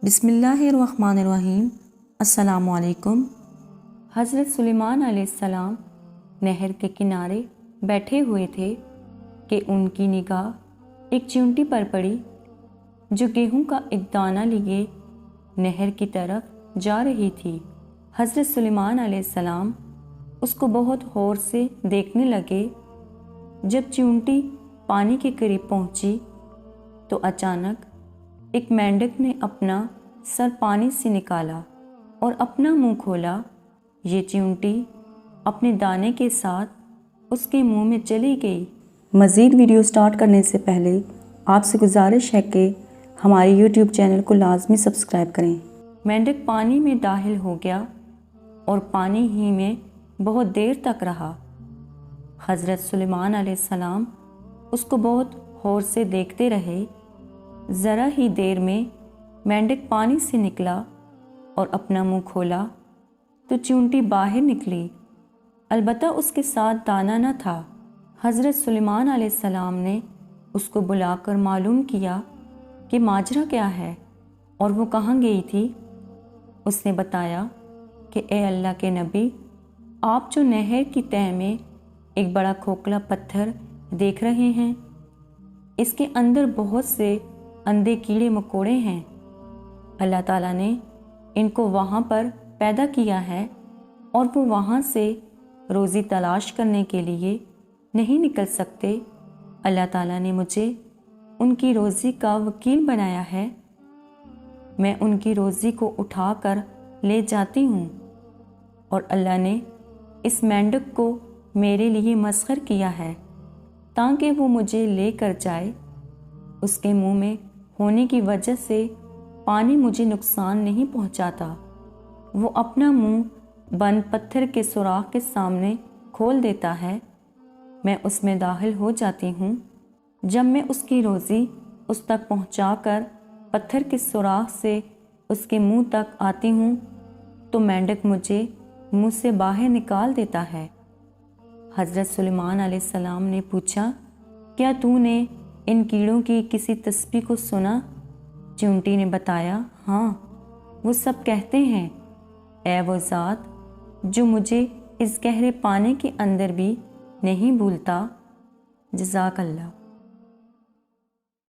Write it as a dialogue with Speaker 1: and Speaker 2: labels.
Speaker 1: بسم اللہ الرحمن الرحیم۔ السلام علیکم۔ حضرت سلیمان علیہ السلام نہر کے کنارے بیٹھے ہوئے تھے کہ ان کی نگاہ ایک چونٹی پر پڑی جو گیہوں کا ایک دانہ لیے نہر کی طرف جا رہی تھی۔ حضرت سلیمان علیہ السلام اس کو بہت غور سے دیکھنے لگے۔ جب چونٹی پانی کے قریب پہنچی تو اچانک ایک مینڈک نے اپنا سر پانی سے نکالا اور اپنا منہ کھولا۔ یہ چونٹی اپنے دانے کے ساتھ اس کے منہ میں چلی گئی۔ مزید ویڈیو سٹارٹ کرنے سے پہلے آپ سے گزارش ہے کہ ہماری یوٹیوب چینل کو لازمی سبسکرائب کریں۔ مینڈک پانی میں داخل ہو گیا اور پانی ہی میں بہت دیر تک رہا۔ حضرت سلیمان علیہ السلام اس کو بہت غور سے دیکھتے رہے۔ ذرا ہی دیر میں مینڈک پانی سے نکلا اور اپنا منہ کھولا تو چونٹی باہر نکلی، البتہ اس کے ساتھ دانہ نہ تھا۔ حضرت سلیمان علیہ السلام نے اس کو بلا کر معلوم کیا کہ ماجرا کیا ہے اور وہ کہاں گئی تھی۔ اس نے بتایا کہ اے اللہ کے نبی، آپ جو نہر کی تہہ میں ایک بڑا کھوکھلا پتھر دیکھ رہے ہیں، اس کے اندر بہت سے اندھے کیڑے مکوڑے ہیں۔ اللہ تعالیٰ نے ان کو وہاں پر پیدا کیا ہے اور وہ وہاں سے روزی تلاش کرنے کے لیے نہیں نکل سکتے۔ اللہ تعالیٰ نے مجھے ان کی روزی کا وکیل بنایا ہے۔ میں ان کی روزی کو اٹھا کر لے جاتی ہوں، اور اللہ نے اس مینڈک کو میرے لیے مسخر کیا ہے تاکہ وہ مجھے لے کر جائے۔ اس کے منہ میں ہونے کی وجہ سے پانی مجھے نقصان نہیں پہنچاتا۔ وہ اپنا منہ بند پتھر کے سوراخ کے سامنے کھول دیتا ہے، میں اس میں داخل ہو جاتی ہوں۔ جب میں اس کی روزی اس تک پہنچا کر پتھر کے سوراخ سے اس کے منہ تک آتی ہوں تو مینڈک مجھے منہ سے باہر نکال دیتا ہے۔ حضرت سلیمان علیہ السلام نے پوچھا، کیا تو نے ان کیڑوں کی کسی تسبیح کو سنا؟ چونٹی نے بتایا، ہاں، وہ سب کہتے ہیں، اے وہ ذات جو مجھے اس گہرے پانی کے اندر بھی نہیں بھولتا۔ جزاک اللہ۔